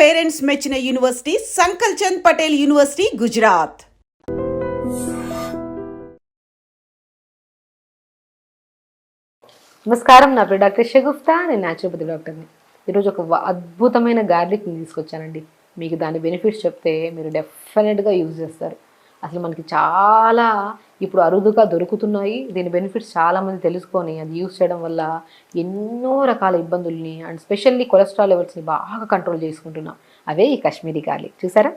Parents మెచ్చిన university సంకల్ Chand Patel university Gujarat. నమస్కారం, నా పేరు డాక్టర్ షగుఫ్తా. నేను న్యాచురోపతి డాక్టర్ని. ఈరోజు ఒక అద్భుతమైన గార్లిక్ని తీసుకొచ్చానండి. మీకు దాని బెనిఫిట్స్ చెప్తే మీరు డెఫినెట్గా యూజ్ చేస్తారు. అసలు మనకి చాలా ఇప్పుడు అరుదుగా దొరుకుతున్నాయి. దీని బెనిఫిట్స్ చాలామంది తెలుసుకొని అది యూజ్ చేయడం వల్ల ఎన్నో రకాల ఇబ్బందుల్ని అండ్ స్పెషల్లీ కొలెస్ట్రాల్ లెవెల్స్ని బాగా కంట్రోల్ చేసుకుంటున్నాం. అవే ఈ కాశ్మీరీ గార్లిక్. చూసారా,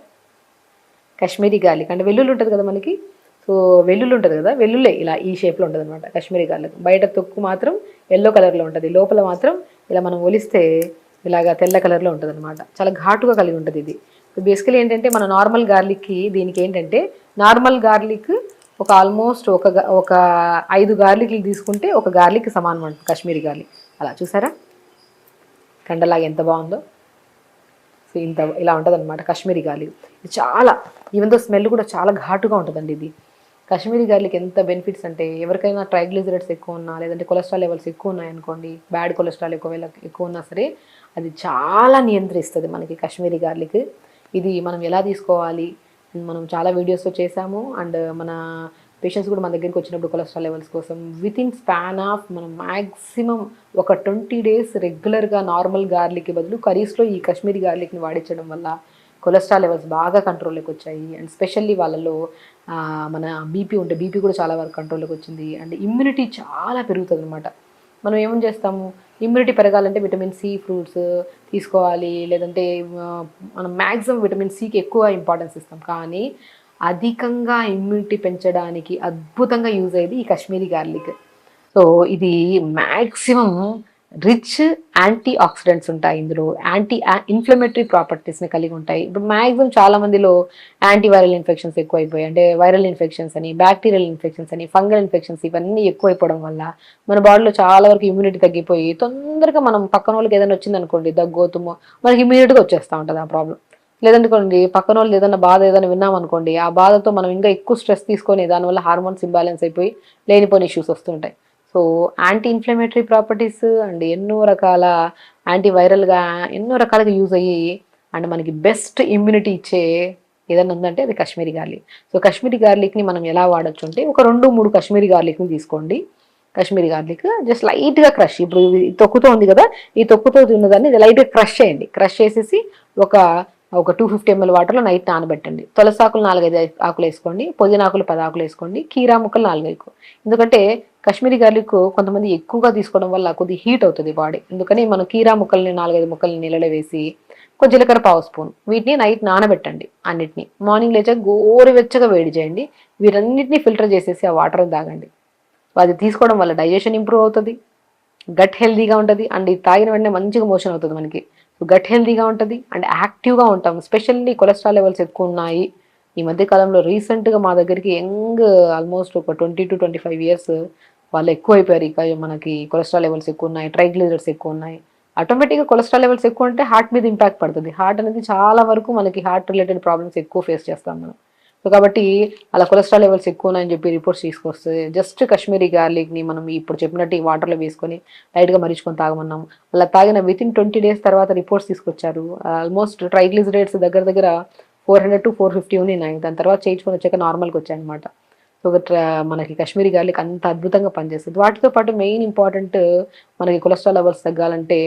కాశ్మీరీ గార్లిక్ అంటే వెల్లుల్లి ఉంటుంది కదా మనకి. సో వెల్లుల్లి ఉంటుంది కదా, వెల్లుల్లే ఇలా ఈ షేప్లో ఉంటుంది అనమాట కాశ్మీరీ గార్లిక్. బయట తొక్కు మాత్రం ఎల్లో కలర్లో ఉంటుంది, లోపల మాత్రం ఇలా మనం ఒలిస్తే ఇలాగా తెల్ల కలర్లో ఉంటుంది అనమాట. చాలా ఘాటుగా కలిగి ఉంటుంది ఇది. బేసికలీ ఏంటంటే మన నార్మల్ గార్లిక్కి దీనికి ఏంటంటే నార్మల్ గార్లిక్ ఒక ఆల్మోస్ట్ ఒక 5 గార్లిక్లు తీసుకుంటే ఒక గార్లిక్ సమానం అంట కాశ్మీరీ గార్లిక్. అలా చూసారా కండలాగా ఎంత బాగుందో. సో ఇలా ఉంటుంది అనమాట కాశ్మీరీ గార్లిక్. ఇది చాలా ఈవెన్ స్మెల్ కూడా చాలా ఘాటుగా ఉంటుందండి ఇది. కాశ్మీరీ గార్లిక్ ఎంత బెనిఫిట్స్ అంటే ఎవరికైనా ట్రైగ్లిజరైడ్స్ ఎక్కువ ఉన్నా లేదంటే కొలెస్ట్రాల్ లెవెల్స్ ఎక్కువ ఉన్నాయనుకోండి, బ్యాడ్ కొలెస్ట్రాల్ ఎక్కువ ఉన్నా సరే అది చాలా నియంత్రిస్తుంది మనకి కాశ్మీరీ గార్లిక్. ఇది మనం ఎలా తీసుకోవాలి మనం చాలా వీడియోస్లో చేసాము. అండ్ మన పేషెంట్స్ కూడా మన దగ్గరికి వచ్చినప్పుడు కొలెస్ట్రాల్ లెవెల్స్ కోసం విత్ ఇన్ స్పాన్ ఆఫ్ మనం మ్యాక్సిమం ఒక 20 days రెగ్యులర్గా నార్మల్ గార్లిక్కి బదులు కర్రీస్లో ఈ కాశ్మీరీ గార్లిక్ని వాడించడం వల్ల కొలెస్ట్రాల్ లెవెల్స్ బాగా కంట్రోల్లోకి వచ్చాయి. అండ్ స్పెషల్లీ వాళ్ళలో మన బీపీ ఉంటే బీపీ కూడా చాలా వరకు కంట్రోల్లోకి వచ్చింది. అండ్ ఇమ్యూనిటీ చాలా పెరుగుతుంది అనమాట. మనం ఏమని చేస్తాము, ఇమ్యూనిటీ పెరగాలంటే విటమిన్ సి ఫ్రూట్స్ తీసుకోవాలి, లేదంటే మనం మ్యాక్సిమం విటమిన్ సికి ఎక్కువ ఇంపార్టెన్స్ ఇస్తాం. కానీ అధికంగా ఇమ్యూనిటీ పెంచడానికి అద్భుతంగా యూజ్ అయ్యేది ఈ కాశ్మీరీ గార్లిక్. సో ఇది మ్యాక్సిమం రిచ్ యాంటీ ఆక్సిడెంట్స్ ఉంటాయి ఇందులో, యాంటీ ఇన్ఫ్లమేటరీ ప్రాపర్టీస్ని కలిగి ఉంటాయి. ఇప్పుడు మ్యాక్సిమం చాలా మందిలో యాంటీ వైరల్ ఇన్ఫెక్షన్స్ ఎక్కువైపోయాయి. అంటే వైరల్ ఇన్ఫెక్షన్స్ అని, బ్యాక్టీరియల్ ఇన్ఫెక్షన్స్ అని, ఫంగల్ ఇన్ఫెక్షన్స్ ఇవన్నీ ఎక్కువైపోవడం వల్ల మన బాడీలో చాలా వరకు ఇమ్యూనిటీ తగ్గిపోయి తొందరగా మనం పక్కన వాళ్ళకి ఏదైనా వచ్చిందనుకోండి, దగ్గోతుమో మనకి ఇమీడియట్గా వచ్చేస్తూ ఉంటుంది ఆ ప్రాబ్లం. లేదనుకోండి పక్కన వాళ్ళు ఏదైనా బాధ ఏదైనా విన్నామనుకోండి, ఆ బాధతో మనం ఇంకా ఎక్కువ స్ట్రెస్ తీసుకొని దానివల్ల హార్మోన్స్ ఇంబ్యాలెన్స్ అయిపోయి లేనిపోని ఇష్యూస్ వస్తుంటాయి. So anti inflammatory properties and ఎన్నో రకాల యాంటీవైరల్గా ఎన్నో రకాలుగా యూజ్ అయ్యి అండ్ మనకి బెస్ట్ ఇమ్యూనిటీ ఇచ్చే ఏదైనా ఉందంటే అది కాశ్మీరీ గార్లిక్. సో కాశ్మీరీ గార్లిక్ని మనం ఎలా వాడచ్చు అంటే ఒక 2-3 కాశ్మీరీ గార్లిక్ని తీసుకోండి. కాశ్మీరీ గార్లిక్ జస్ట్ లైట్గా క్రష్, ఇప్పుడు ఈ తొక్కుతో ఉంది కదా, ఈ తొక్కుతో ఉన్నదాన్ని లైట్గా క్రష్ చేయండి. క్రష్ చేసేసి ఒక 250 ml వాటర్లో నైట్ నానబెట్టండి. తులసాకులు 4-5 ఆకులు వేసుకోండి, పుదీనాకులు 10 ఆకులు వేసుకోండి, కీరా ముక్కలు 4 వేసుకో. ఎందుకంటే కాశ్మీరీ గార్లిక్ కొంతమంది ఎక్కువగా తీసుకోవడం వల్ల కొద్దిగా హీట్ అవుతుంది బాడీ. అందుకని మనం కీరా ముక్కల్ని 4-5 ముక్కల్ని నీళ్ళలో వేసి కొంచెం జీలకర్ర 1/2 స్పూన్ వీటిని నైట్ నానబెట్టండి. అన్నిటిని మార్నింగ్ లేచాక గోరువెచ్చగా వేడి చేయండి. వీటన్నిటిని ఫిల్టర్ చేసేసి ఆ వాటర్ తాగండి. అది తీసుకోవడం వల్ల డైజెషన్ ఇంప్రూవ్ అవుతుంది, గట్ హెల్తీగా ఉంటుంది. అండ్ ఇది తాగిన వెంటనే మంచిగా మోషన్ అవుతుంది మనకి. గట్ హెల్తీగా ఉంటుంది అండ్ యాక్టివ్గా ఉంటాం. స్పెషల్లీ కొలెస్ట్రాల్ లెవెల్స్ ఎక్కువ ఉన్నాయి ఈ మధ్య కాలంలో. రీసెంట్గా మా దగ్గరికి యంగ్ ఆల్మోస్ట్ ఒక 20 to 25 years వాళ్ళు ఎక్కువ అయిపోయారు. ఇక మనకి కొలెస్ట్రాల్ లెవెల్స్ ఎక్కువ ఉన్నాయి, ట్రైగ్లిజరైడ్స్ ఎక్కువ ఉన్నాయి. ఆటోమేటిక్గా కొలెస్ట్రాల్ లెవెల్స్ ఎక్కువ ఉంటే హార్ట్ మీద ఇంపాక్ట్ పడుతుంది. హార్ట్ అనేది చాలా వరకు మనకి హార్ట్ రిలేటెడ్ ప్రాబ్లమ్స్ ఎక్కువ ఫేస్ చేస్తాం మనం. సో కాబట్టి అలా కొలెస్ట్రాల్ లెవెల్స్ ఎక్కువ ఉన్నాయని చెప్పి రిపోర్ట్స్ తీసుకొస్తే జస్ట్ కాశ్మీరీ గార్లిక్ని మనం ఇప్పుడు చెప్పినట్టు ఈ వాటర్లో వేసుకొని లైట్గా మరిచుకొని తాగమన్నాం. అలా తాగిన విత్ ఇన్ 20 days తర్వాత రిపోర్ట్స్ తీసుకొచ్చారు. ఆల్మోస్ట్ ట్రైగ్లిజరైడ్స్ దగ్గర 400 to 450 ఉన్నాయి. దాని తర్వాత చేయించుకొని వచ్చాక నార్మల్కి వచ్చాయన్నమాట. సో మనకి కాశ్మీరీ గార్లిక్ అంత అద్భుతంగా పనిచేస్తుంది. వాటితో పాటు మెయిన్ ఇంపార్టెంట్ మనకి కొలెస్ట్రాల్ లెవెల్స్ తగ్గాలంటే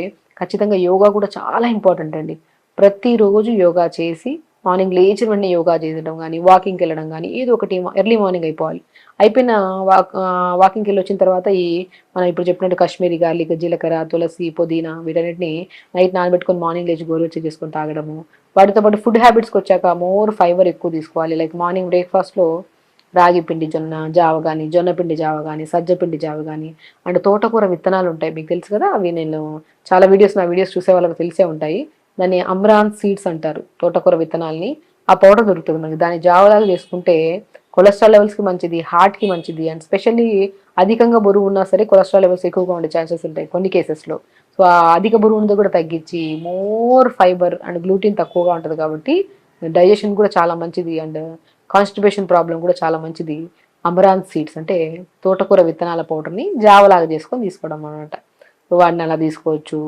ఖచ్చితంగా యోగా కూడా చాలా ఇంపార్టెంట్ అండి. ప్రతిరోజు యోగా చేసి మార్నింగ్ లేచిన వెంటనే యోగా చేయడం కానీ, వాకింగ్కి వెళ్ళడం కానీ, ఏదో ఒకటి ఎర్లీ మార్నింగ్ అయిపోవాలి. అయిపోయిన వాకింగ్కి వెళ్ళి వచ్చిన తర్వాత మనం ఇప్పుడు చెప్పినట్టు కాశ్మీరీ గార్లిక్, జీలకర్ర, తులసి, పుదీనా వీటన్నిటిని నైట్ నానబెట్టుకొని మార్నింగ్ లేచి గోరువెచ్చగా చేసుకొని తాగడము. వాటితో పాటు ఫుడ్ హ్యాబిట్స్కి వచ్చాక మోర్ ఫైబర్ ఎక్కువ తీసుకోవాలి. లైక్ మార్నింగ్ బ్రేక్ఫాస్ట్లో రాగి పిండి జావ కానీ, జొన్న పిండి జావ కానీ, సజ్జ పిండి జావ కానీ, అండ్ తోటకూర విత్తనాలు ఉంటాయి మీకు తెలుసు కదా. అవి నేను చాలా నా వీడియోస్ చూసే వాళ్ళకి తెలిసే ఉంటాయి. దాన్ని అమ్రాన్ సీడ్స్ అంటారు, తోటకూర విత్తనాలని. ఆ పౌడర్ దొరుకుతుంది మనకి. దాన్ని జావలాగా చేసుకుంటే కొలెస్ట్రాల్ లెవెల్స్కి మంచిది, హార్ట్కి మంచిది. అండ్ స్పెషల్లీ అధికంగా బరువు ఉన్నా సరే కొలెస్ట్రాల్ లెవెల్స్ ఎక్కువగా ఉండే ఛాన్సెస్ ఉంటాయి కొన్ని కేసెస్లో. సో ఆ అధిక బరువు ఉన్నది కూడా తగ్గించి మోర్ ఫైబర్ అండ్ గ్లూటిన్ తక్కువగా ఉంటుంది కాబట్టి డైజెషన్ కూడా చాలా మంచిది. అండ్ కాన్స్టిపేషన్ ప్రాబ్లం కూడా చాలా మంచిది. అమరాంత్ సీడ్స్ అంటే తోటకూర విత్తనాల పౌడర్ని జావలాగా చేసుకొని తీసుకోవడం అనమాట. వాడిని అలా తీసుకోవచ్చు.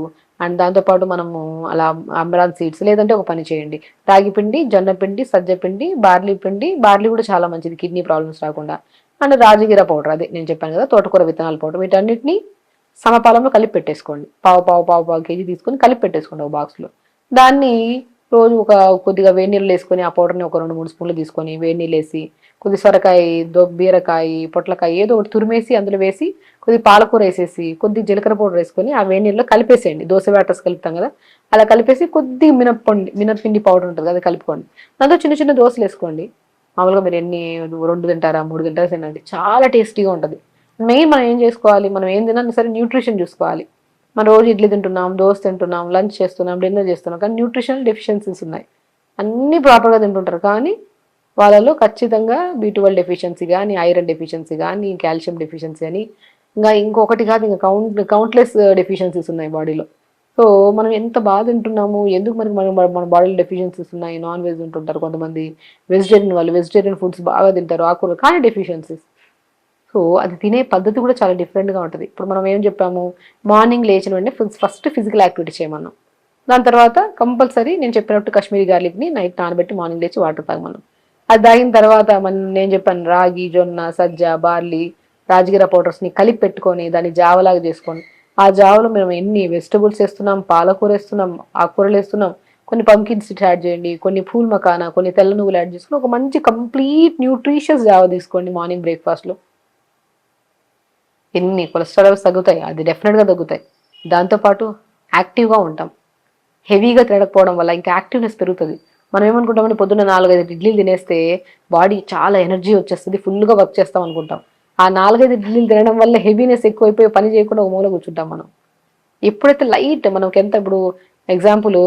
అండ్ దాంతోపాటు మనము అలా అమరాన్ సీడ్స్ లేదంటే ఒక పని చేయండి, రాగి పిండి, జొన్న పిండి, సజ్జ పిండి, బార్లీ పిండి, బార్లీ కూడా చాలా మంచిది కిడ్నీ ప్రాబ్లమ్స్ రాకుండా. అండ్ రాజగిర పౌడర్, అదే నేను చెప్పాను కదా తోటకూర విత్తనాల పౌడర్, వీటన్నిటిని సమపాలంలో కలిపి పెట్టేసుకోండి. పావు పావు పావు పావు కేజీ తీసుకొని కలిపి పెట్టేసుకోండి ఒక బాక్స్లో. దాన్ని రోజు ఒక కొద్దిగా వేడి నీళ్ళు వేసుకొని ఆ పౌడర్ని ఒక 2-3 స్పూన్లు తీసుకొని వేడి నీళ్ళు వేసి కొద్ది సొరకాయ, బీరకాయ, పొట్లకాయ ఏదో ఒకటి తురిమేసి అందులో వేసి కొద్ది పాలకూర వేసేసి కొద్ది జీలకర్ర పౌడర్ వేసుకొని ఆ వేడి నీళ్ళలో కలిపేసేయండి. దోశ బ్యాటర్స్ కలుపుతాం కదా అలా కలిపేసి కొద్ది మినపిండి పౌడర్ ఉంటుంది కదా, అది కలుపుకోండి. దాంతో చిన్న చిన్న దోశలు వేసుకోండి. మామూలుగా మీరు ఎన్ని 2 తింటారా 3 తింటారా తినండి, చాలా టేస్టీగా ఉంటుంది. మెయిన్ మనం ఏం చేసుకోవాలి, మనం ఏం తిన్నా సరే న్యూట్రిషన్ చూసుకోవాలి. మనం రోజు ఇడ్లీ తింటున్నాం, దోశ తింటున్నాం, లంచ్ చేస్తున్నాం, డిన్నర్ చేస్తున్నాం, కానీ న్యూట్రిషనల్ డెఫిషియన్సీస్ ఉన్నాయి. అన్నీ ప్రాపర్గా తింటుంటారు కానీ వాళ్ళలో ఖచ్చితంగా B12 డెఫిషియన్సీ కానీ, ఐరన్ డెఫిషియన్సీ కానీ, కాల్షియం డెఫిషియన్సీ అని ఇంకా ఇంకొకటి కాదు ఇంకా కౌంట్లెస్ డెఫిషియన్సీస్ ఉన్నాయి బాడీలో. సో మనం ఎంత బాగా తింటున్నాము, ఎందుకు మనకి మన బాడీలో డెఫిషియన్సీస్ ఉన్నాయి. నాన్ వెజ్ తింటుంటారు కొంతమంది, వెజిటేరియన్ వాళ్ళు వెజిటేరియన్ ఫుడ్స్ బాగా తింటారు, ఆకుకూరలు, కానీ డెఫిషియన్సీస్. సో అది తినే పద్ధతి కూడా చాలా డిఫరెంట్గా ఉంటుంది. ఇప్పుడు మనం ఏం చెప్పాము, మార్నింగ్ లేచిన వెంటనే ఫస్ట్ ఫిజికల్ యాక్టివిటీ చేయమన్నాం. దాని తర్వాత కంపల్సరీ నేను చెప్పినట్టు కాశ్మీరీ గార్లిక్ని నైట్ నానబెట్టి మార్నింగ్ లేచి వాటర్ తాగమన్నాం. అది తాగిన తర్వాత నేను చెప్పాను రాగి, జొన్న, సజ్జ, బార్లీ, రాజగిర పౌడర్స్ని కలిపి పెట్టుకొని దాన్ని జావలాగా చేసుకొని ఆ జావలో మేము ఎన్ని వెజిటబుల్స్ వేస్తున్నాం, పాలకూర వేస్తున్నాం, ఆకుకూరలు వేస్తున్నాం, కొన్ని పంకిన్ సీడ్స్ యాడ్ చేయండి, కొన్ని పూల్ మకానా, కొన్ని తెల్ల నువ్వులు యాడ్ చేసుకుని ఒక మంచి కంప్లీట్ న్యూట్రిషియస్ జావ తీసుకోండి మార్నింగ్ బ్రేక్ఫాస్ట్లో. ఎన్ని కొలెస్ట్రాల్ లెవెల్స్ తగ్గుతాయి, అది డెఫినెట్గా తగ్గుతాయి. దాంతోపాటు యాక్టివ్గా ఉంటాం. హెవీగా తినకపోవడం వల్ల ఇంకా యాక్టివ్నెస్ పెరుగుతుంది. మనం ఏమనుకుంటామంటే పొద్దున్న 4-5 ఇడ్లీలు తినేస్తే బాడీ చాలా ఎనర్జీ వచ్చేస్తుంది, ఫుల్గా వర్క్ చేస్తాం అనుకుంటాం. ఆ 4-5 ఇడ్లీలు తినడం వల్ల హెవీనెస్ ఎక్కువైపోయి పని చేయకుండా ఒక మూల కూర్చుంటాం మనం. ఎప్పుడైతే లైట్ మనకి ఎంత, ఇప్పుడు ఎగ్జాంపుల్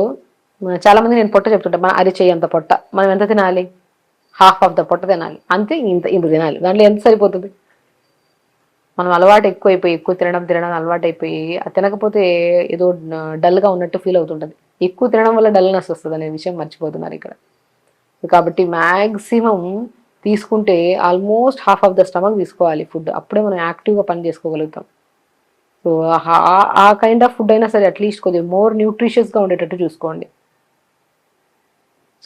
చాలా మంది నేను పొట్ట చెప్తుంటా, మన అరిచేయి అంత పొట్ట, మనం ఎంత తినాలి, హాఫ్ ఆఫ్ ద పొట్ట తినాలి అంతే, ఇంత ఇంత తినాలి. దాంట్లో ఎంత సరిపోతుంది? మనం అలవాటు ఎక్కువ తినడం అలవాటు అయిపోయి అది తినకపోతే ఏదో డల్గా ఉన్నట్టు ఫీల్ అవుతుంటుంది. ఎక్కువ తినడం వల్ల డల్నెస్ వస్తుంది అనే విషయం మర్చిపోతున్నారు ఇక్కడ. కాబట్టి మ్యాక్సిమం తీసుకుంటే almost half of the stomach తీసుకోవాలి ఫుడ్, అప్పుడే మనం యాక్టివ్గా పని చేసుకోగలుగుతాం. సో ఆ కైండ్ ఆఫ్ ఫుడ్ అయినా సరే అట్లీస్ట్ కొద్దిగా మోర్ న్యూట్రిషియస్గా ఉండేటట్టు చూసుకోండి.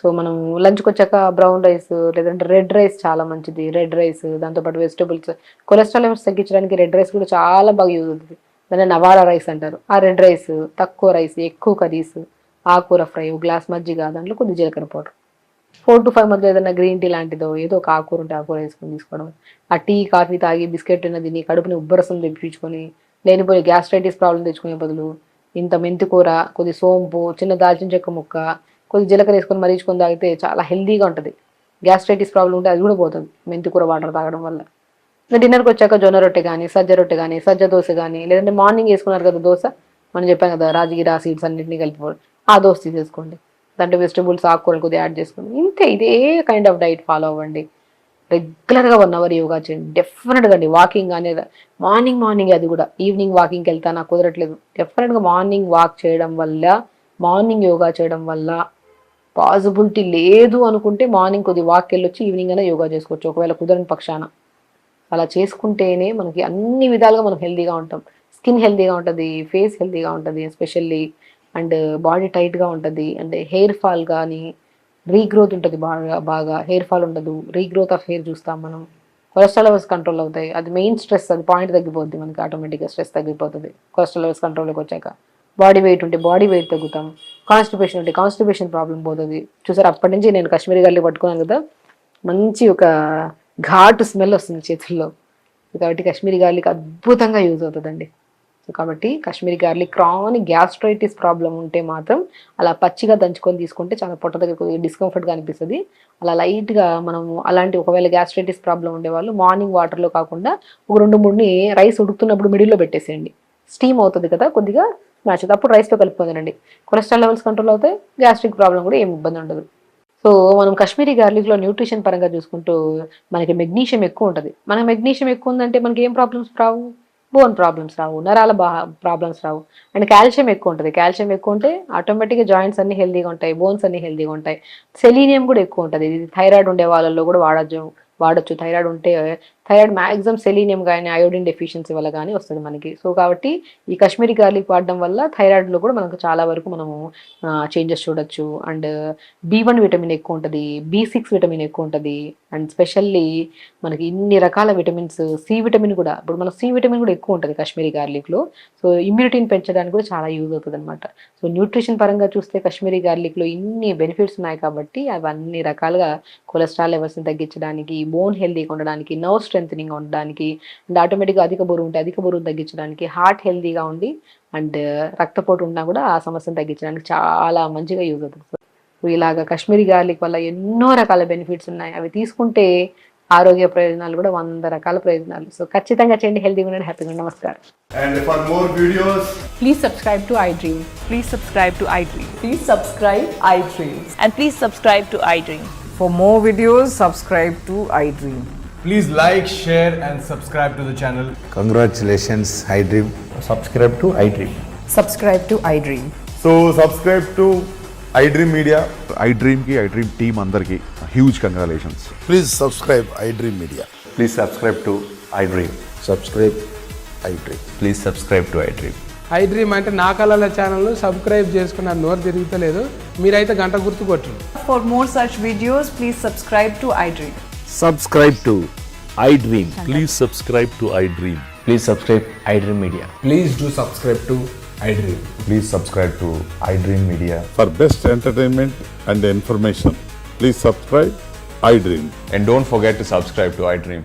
సో మనం లంచ్కి వచ్చాక బ్రౌన్ రైస్ లేదంటే రెడ్ రైస్ చాలా మంచిది. రెడ్ రైస్ దాంతోపాటు వెజిటబుల్స్, కొలెస్ట్రాల్ లెవెల్స్ తగ్గించడానికి రెడ్ రైస్ కూడా చాలా బాగా యూజ్ అవుతుంది. దాన్ని నవారా రైస్ అంటారు. ఆ రెడ్ రైస్ తక్కువ రైస్, ఎక్కువ కర్రీస్, ఆకుకూర ఫ్రై, గ్లాస్ మజ్జిగ, దాంట్లో కొద్ది జీలకర్ర పౌడర్, 4 to 5 మధ్య ఏదైనా గ్రీన్ టీ లాంటిదో ఏదో ఒక ఆకుకూర ఉంటే ఆకుకూర వేసుకొని తీసుకోవడం. ఆ టీ కాఫీ తాగి బిస్కెట్ తిని కడుపుని ఉబ్బరసం తెప్పించుకొని లేనిపోయి గ్యాస్ట్రైటిస్ ప్రాబ్లం తెచ్చుకునే బదులు ఇంత మెంతికూర, కొద్ది సోంపు, చిన్న దాల్చిన చెక్క ముక్క, కొద్ది జీలకర్ర వేసుకొని మరీచుకొని తాగితే చాలా హెల్దీగా ఉంటుంది. గ్యాస్ట్రైటిస్ ప్రాబ్లం ఉంటే అది కూడా పోతుంది మెంతికూర వాటర్ తాగడం వల్ల. ఇంకా డిన్నర్కి వచ్చాక జొన్న రొట్టె కానీ, సజ్జ రొట్టె కానీ, సజ్జ దోశ కానీ, లేదంటే మార్నింగ్ వేసుకున్నారు కదా దోశ, మనం చెప్పాం కదా రాజగిరా సీడ్స్ అన్నింటినీ కలిపి ఆ దోశ తీసేసుకోండి. దాంట్లో వెజిటబుల్స్, ఆకుకూరలు కొద్దిగా యాడ్ చేసుకుని ఇంతే. ఇదే కైండ్ ఆఫ్ డైట్ ఫాలో అవ్వండి. రెగ్యులర్గా 1 hour యోగా చేయండి. డెఫినెట్గా అండి వాకింగ్ అనేది మార్నింగ్, అది కూడా ఈవినింగ్ వాకింగ్కి వెళ్తా నాకు కుదరట్లేదు, డెఫినెట్గా మార్నింగ్ వాక్ చేయడం వల్ల, మార్నింగ్ యోగా చేయడం వల్ల పాసిబిలిటీ లేదు అనుకుంటే మార్నింగ్ కొద్ది వాక్ వెళ్ళొచ్చి ఈవినింగ్ అయినా యోగా చేసుకోవచ్చు ఒకవేళ కుదరని పక్షాన. అలా చేసుకుంటేనే మనకి అన్ని విధాలుగా మనం హెల్తీగా ఉంటాం. స్కిన్ హెల్తీగా ఉంటుంది, ఫేస్ హెల్తీగా ఉంటుంది ఎస్పెషల్లీ, అండ్ బాడీ టైట్గా ఉంటుంది, అండ్ హెయిర్ ఫాల్ కానీ రీగ్రోత్ ఉంటుంది, బాగా హెయిర్ ఫాల్ ఉండదు, రీగ్రోత్ ఆఫ్ హెయిర్ చూస్తాం మనం. కొలెస్ట్రాల్ లెవెల్స్ కంట్రోల్ అవుతాయి. అది మెయిన్ స్ట్రెస్, అది పాయింట్ తగ్గిపోద్ది మనకి, ఆటోమేటిక్గా స్ట్రెస్ తగ్గిపోతుంది కొలెస్ట్రాల్ లెవెల్స్ కంట్రోల్లోకి వచ్చాక. బాడీ వెయిట్ ఉంటే బాడీ వెయిట్ తగ్గుతాం, కాన్స్టిపేషన్ ఉంటే కాన్స్టిపేషన్ ప్రాబ్లం పోతుంది. చూసారు, అప్పటి నుంచి నేను కాశ్మీరీ గార్లిక్ పట్టుకున్నాను కదా, మంచి ఒక ఘాటు స్మెల్ వస్తుంది చేతుల్లో. కాబట్టి కాశ్మీరీ గార్లిక్ అద్భుతంగా యూజ్ అవుతుందండి. సో కాబట్టి Kashmiri garlic chronic gastritis problem ఉంటే మాత్రం అలా పచ్చిగా దంచుకొని తీసుకుంటే చాలా పొట్ట దగ్గర కొద్దిగా డిస్కంఫర్ట్గా అనిపిస్తుంది. అలా లైట్గా మనము అలాంటి ఒకవేళ గ్యాస్ట్రైటిస్ ప్రాబ్లం ఉండేవాళ్ళు మార్నింగ్ వాటర్లో కాకుండా ఒక 2-3ని రైస్ ఉడుకుతున్నప్పుడు మిడిల్లో పెట్టేసేయండి. స్టీమ్ అవుతుంది కదా కొద్దిగా మ్యాచ్ అవుతుంది, అప్పుడు రైస్తో కలుపుకుందండి. కొలెస్ట్రాల్ లెవెల్స్ కంట్రోల్ అవుతాయి, గ్యాస్ట్రిక్ ప్రాబ్లం కూడా ఏమి ఇబ్బంది ఉండదు. సో మనం కాశ్మీరీ గార్లిక్లో న్యూట్రిషన్ పరంగా చూసుకుంటూ మనకి మెగ్నీషియం ఎక్కువ ఉంటుంది. మనకి మెగ్నీషియం ఎక్కువ ఉందంటే మనకి ఏం ప్రాబ్లమ్స్ రావు, బోన్ ప్రాబ్లమ్స్ రావు, నరాల ప్రాబ్లమ్స్ రావు. అండ్ కాల్షియం ఎక్కువ ఉంటుంది. కాల్షియం ఎక్కువ ఉంటే ఆటోమేటిక్గా జాయింట్స్ అన్ని హెల్దీగా ఉంటాయి, బోన్స్ అన్ని హెల్దీగా ఉంటాయి. సెలీనియం కూడా ఎక్కువ ఉంటుంది. ఇది థైరాయిడ్ ఉండే వాళ్ళల్లో కూడా వాడచ్చు. థైరాయిడ్ ఉంటే థైరాయిడ్ మ్యాక్సిమం సెలీనియం కానీ అయోడిన్ డెఫిషియన్సీ వల్ల కానీ వస్తుంది మనకి. సో కాబట్టి ఈ కాశ్మీరీ గార్లిక్ వాడడం వల్ల థైరాయిడ్లో కూడా మనకు చాలా వరకు మనము చేంజెస్ చూడొచ్చు. అండ్ B1 విటమిన్ ఎక్కువ ఉంటుంది, B6 విటమిన్ ఎక్కువ ఉంటుంది. అండ్ స్పెషల్లీ మనకి ఇన్ని రకాల విటమిన్స్, సి విటమిన్ కూడా, ఇప్పుడు మనకు సి విటమిన్ కూడా ఎక్కువ ఉంటుంది కాశ్మీరీ గార్లిక్లో. సో ఇమ్యూనిటీని పెంచడానికి కూడా చాలా యూజ్ అవుతుంది అనమాట. సో న్యూట్రిషన్ పరంగా చూస్తే కాశ్మీరీ గార్లిక్లో ఇన్ని బెనిఫిట్స్ ఉన్నాయి కాబట్టి అవన్నీ రకాలుగా కొలెస్ట్రాల్ లెవెల్స్ని తగ్గించడానికి, బోన్ హెల్తీగా ఉండడానికి, నర్వ్ స్ట్రెంథనింగ్ ఉండడానికి, అండ్ ఆటోమేటిక్గా అధిక బరువు ఉంటే అధిక బరువు తగ్గించడానికి, హార్ట్ హెల్తీగా ఉండి అండ్ రక్తపోటు ఉన్నా కూడా ఆ సమస్యను తగ్గించడానికి చాలా మంచిగా యూజ్ అవుతుంది. సో ఇలాగ కాశ్మీరీ గార్లిక్ వల్ల ఎన్నో రకాల బెనిఫిట్స్ ఉన్నాయి. అవి తీసుకుంటే ఆరోగ్య ప్రయోజనాలు కూడా 100 రకాల ప్రయోజనాలు. సో ఖచ్చితంగా చేయండి, హెల్తీగా ఉండండి, హ్యాపీగా ఉండండి. నమస్కారం. And for more videos, Please subscribe to iDream. Please subscribe to iDream. Please subscribe iDream. And please subscribe to iDream. For more videos, subscribe to iDream. please like, share and subscribe to the channel. Congratulations, iDream. subscribe to iDream. Subscribe to iDream. So subscribe to iDream Media. iDream की iDream team अंदर की huge congratulations. Please subscribe iDream Media. Please subscribe to iDream. Subscribe iDream. Please subscribe to iDream. iDream అంటే నా కళల ఛానల్ను subscribe చేసుకున్న నోరు తిరుగుతలేదు, మీరైతే గంట గుర్తు కొట్టండి. For more such videos, please subscribe to iDream. Subscribe to iDream. Please subscribe to iDream. Please subscribe iDream Media. Please do subscribe to iDream. Please subscribe to iDream Media. For best entertainment and information, please subscribe iDream. And don't forget to subscribe to iDream.